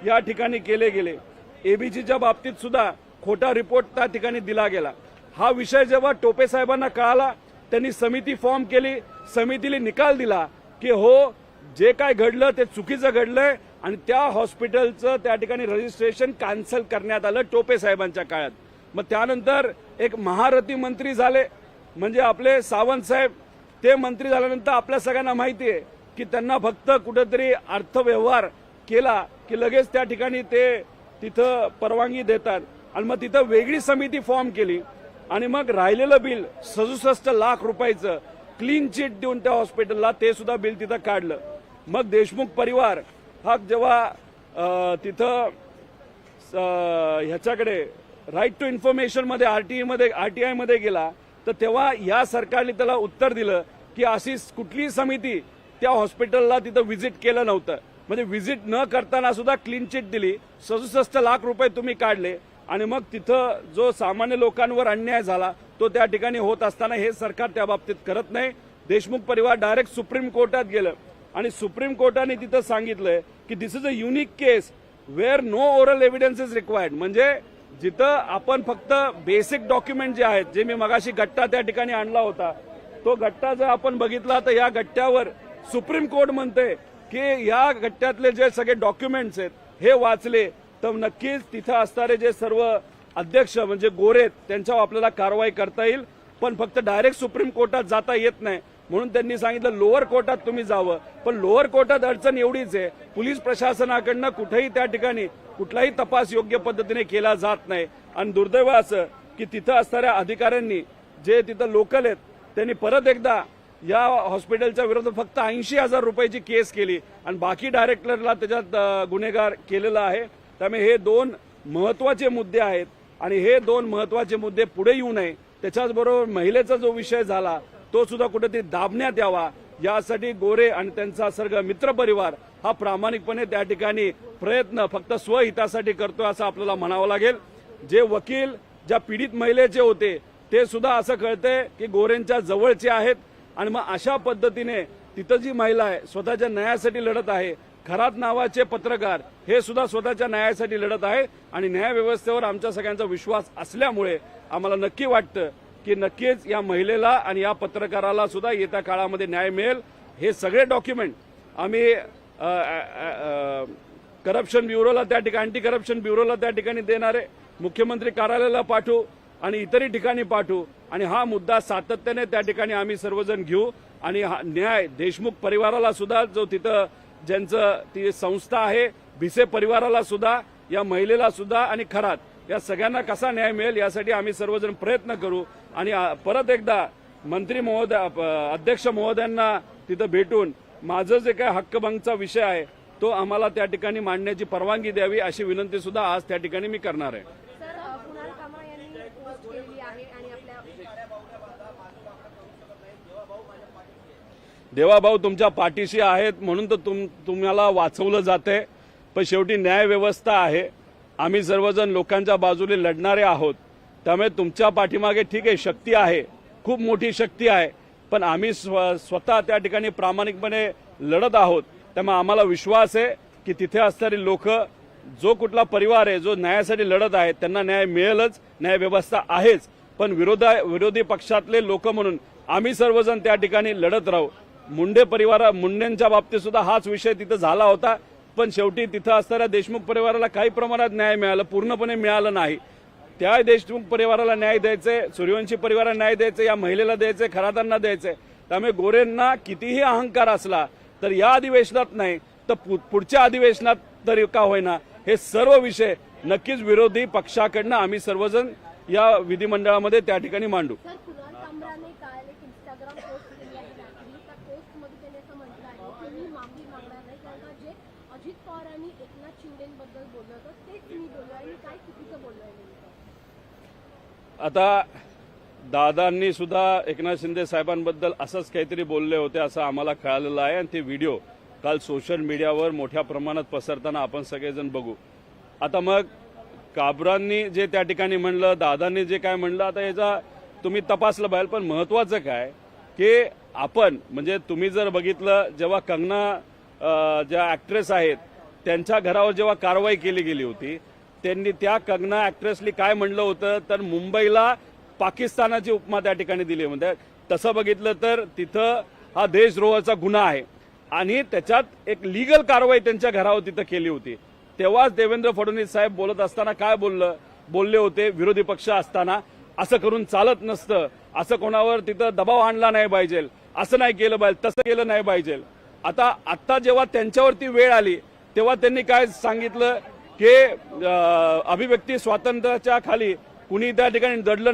या ठिकाणी केले गेले। एबीसीच्या बाबतीत सुद्धा खोटा रिपोर्ट त्या ठिकाणी दिला गेला। हा विषय जेव्हा टोपे साहेबांना कळाला, त्यांनी समिती फॉर्म केली, समितीने निकाल दिला की हो जे काय घडलं ते चुकीचं घडलंय आणि त्या हॉस्पिटलचं त्या ठिकाणी रजिस्ट्रेशन कॅन्सल करण्यात आलं टोपे साहेबांच्या काळात। मग त्यानंतर एक महारथी मंत्री झाले म्हणजे आपले सावंत साहेब, ते मंत्री झाल्यानंतर आपल्या सगळ्यांना माहिती आहे की त्यांना फक्त कुठेतरी अर्थव्यवहार केला की लगेच त्या ठिकाणी ते तिथं परवानगी देतात आणि मग तिथं वेगळी समिती फॉर्म केली आणि मग राहिलेलं बिल 67 लाख रुपयाचं क्लीन चिट देऊन त्या हॉस्पिटलला ते सुद्धा बिल तिथं काढलं। मग देशमुख परिवार हा जेव्हा तिथं ह्याच्याकडे राईट टू इन्फॉर्मेशन मध्ये आरटीआय मध्ये गेला तर तेव्हा या सरकारने त्याला उत्तर दिलं की अशी कुठलीही समिती त्या हॉस्पिटलला तिथं व्हिजिट केलं नव्हतं। म्हणजे व्हिजिट न करताना सुद्धा क्लीन चिट दिली, 67 लाख रुपये तुम्ही काढले आणि मग तिथं जो सामान्य लोकांवर अन्याय झाला तो त्या ठिकाणी होत असताना हे सरकार त्या बाबतीत करत नाही। देशमुख परिवार डायरेक्ट सुप्रीम कोर्टात गेलं आणि सुप्रीम कोर्टाने तिथं सांगितलंय की this is a unique case where no oral evidence is required. म्हणजे जिथं आपण फक्त बेसिक डॉक्युमेंट जे आहेत, जे मी मगाशी गट्टा त्या ठिकाणी आणला होता, तो गट्टा जर आपण बघितला तर या गट्ट्यावर सुप्रीम कोर्ट म्हणते की या गट्ट्यातले जे सगळे डॉक्युमेंट्स आहेत हे वाचले तर नक्कीच तिथं असणारे जे सर्व अध्यक्ष म्हणजे गोरे त्यांच्यावर आपल्याला कारवाई करता येईल, पण फक्त डायरेक्ट सुप्रीम कोर्टात जाता येत नाही। म्हणून त्यांनी सांगितलं लोअर कोर्टात तुम्ही जावं, पण लोअर कोर्टात अडचण एवढीच आहे पोलीस प्रशासनाकडनं कुठेही त्या ठिकाणी कुठलाही तपास योग्य पद्धतीने केला जात नाही आणि दुर्दैव असं की तिथं असणाऱ्या अधिकाऱ्यांनी जे तिथं लोकल आहेत त्यांनी परत एकदा या हॉस्पिटलच्या विरोधात फक्त 80,000 रुपयाची केस केली आणि बाकी डायरेक्टरला त्याच्यात गुन्हेगार केलेला आहे। त्यामुळे हे दोन महत्वाचे मुद्दे आहेत आणि हे दोन महत्वाचे मुद्दे पुढे येऊ नये, त्याच्याचबरोबर महिलेचा जो विषय झाला तो सुद्धा कुठेतरी दाबण्यात यावा यासाठी गोरे आणि त्यांचा सर्व मित्रपरिवार हा प्रामाणिकपणे त्या ठिकाणी प्रयत्न फक्त स्वहितासाठी करतोय असं आपल्याला म्हणावं लागेल। जे वकील ज्या पीडित महिलेचे होते ते सुद्धा असं कळतंय की गोरेंच्या जवळचे आहेत आणि मग अशा पद्धतीने तिथं जी महिला आहे स्वतःच्या न्यायासाठी लढत आहे, खरात नावाचे पत्रकार हे सुद्धा स्वतःच्या न्यायासाठी लढत आहे आणि न्याय व्यवस्थेवर आमच्या सगळ्यांचा विश्वास असल्यामुळे आम्हाला नक्की वाटतं की नक्कीच या महिलेला आणि या पत्रकाराला सुद्धा येत्या काळामध्ये न्याय मिळेल। हे सगळे डॉक्युमेंट आम्ही करप्शन ब्युरोला त्या ठिकाणी अँटी करप्शन ब्युरोला त्या ठिकाणी देणार आहे, मुख्यमंत्री कार्यालयाला पाठवू आणि इतरही ठिकाणी पाठवू आणि हा मुद्दा सातत्याने त्या ठिकाणी आम्ही सर्वजण घेऊ आणि हा न्याय देशमुख परिवाराला सुद्धा जो तिथं ज्यांचं ती संस्था आहे भिसे परिवाराला सुद्धा, या महिलेला सुद्धा आणि खरात या सगळ्यांना कसा न्याय मिळेल यासाठी आम्ही सर्वजण प्रयत्न करू आणि परत एकदा मंत्री महोदय अध्यक्ष महोदयांना तिथं भेटून माझं जे काय हक्कभंगचा विषय आहे तो आम्हाला त्या ठिकाणी मांडण्याची परवानगी द्यावी अशी विनंती सुद्धा आज त्या ठिकाणी मी करणार आहे। देवाभाऊ तुमच्या पाठीशी आहेत म्हणून तर तुम्हाला वाचवलं जाते, पण शेवटी न्याय व्यवस्था आहे, आम्ही सर्वजण लोकांच्या बाजूने लढणारे आहोत। त्यामुळे तुमच्या पाठीमागे ठीक आहे शक्ती आहे, खूप मोठी शक्ती आहे, पण आम्ही स्वतः त्या ठिकाणी प्रामाणिकपणे लढत आहोत। त्यामुळे आम्हाला विश्वास आहे की तिथे असणारी लोक जो कुठला परिवार आहे जो न्यायासाठी लढत आहे त्यांना न्याय मिळेलच, न्याय व्यवस्था आहेच, पण विरोधी पक्षातले लोक म्हणून आम्ही सर्वजण त्या ठिकाणी लढत राहू। मुंडेंच्या बाबतीत सुद्धा हाच विषय तिथं झाला होता, पण शेवटी तिथं असणाऱ्या देशमुख परिवाराला काही प्रमाणात न्याय मिळाला, पूर्णपणे मिळालं नाही। त्या देशमुख परिवाराला न्याय द्यायचे, सूर्यवंशी परिवाराला न्याय द्यायचे, या महिलेला द्यायचे, खरातांना द्यायचे। त्यामुळे गोरेंना कितीही अहंकार असला तर या अधिवेशनात नाही तर पुढच्या अधिवेशनात तरी का होईना हे सर्व विषय नक्कीच विरोधी पक्षाकडनं आम्ही सर्वजण या विधिमंडळामध्ये त्या ठिकाणी मांडू। आता दादांनी सुद्धा एकनाथ शिंदे साहेबांबद्दल असंच काहीतरी बोलले होते असं आम्हाला कळालेलं आहे आणि ते व्हिडिओ काल सोशल मीडियावर मोठ्या प्रमाणात पसरताना आपण सगळेजण बघू। आता मग काबरांनी जे त्या ठिकाणी म्हणलं, दादांनी जे काय म्हणलं, आता याचा तुम्ही तपासलं पाहिजे। पण महत्वाचं काय की आपण म्हणजे तुम्ही जर बघितलं जेव्हा कंगना ज्या ऍक्ट्रेस आहेत त्यांच्या घरावर जेव्हा कारवाई केली गेली होती त्यांनी त्या कंगना ऍक्ट्रेसली काय म्हणलं होतं तर मुंबईला पाकिस्तानाची उपमा त्या ठिकाणी दिली. म्हणजे तसं बघितलं तर तिथं हा देशद्रोहाचा गुन्हा आहे आणि त्याच्यात एक लीगल कारवाई त्यांच्या घरावर तिथं केली होती. तेव्हाच देवेंद्र फडणवीस साहेब बोलत असताना काय बोलले होते, विरोधी पक्ष असताना असं करून चालत नसतं, असं कोणावर तिथं दबाव आणला नाही पाहिजे, असं नाही केलं पाहिजे, तसं केलं नाही पाहिजे. आता जेव्हा त्यांच्यावरती वेळ आली तेव्हा त्यांनी काय सांगितलं की अभिव्यक्ती स्वातंत्र्याच्या खाली कुणी त्या ठिकाणी दडलं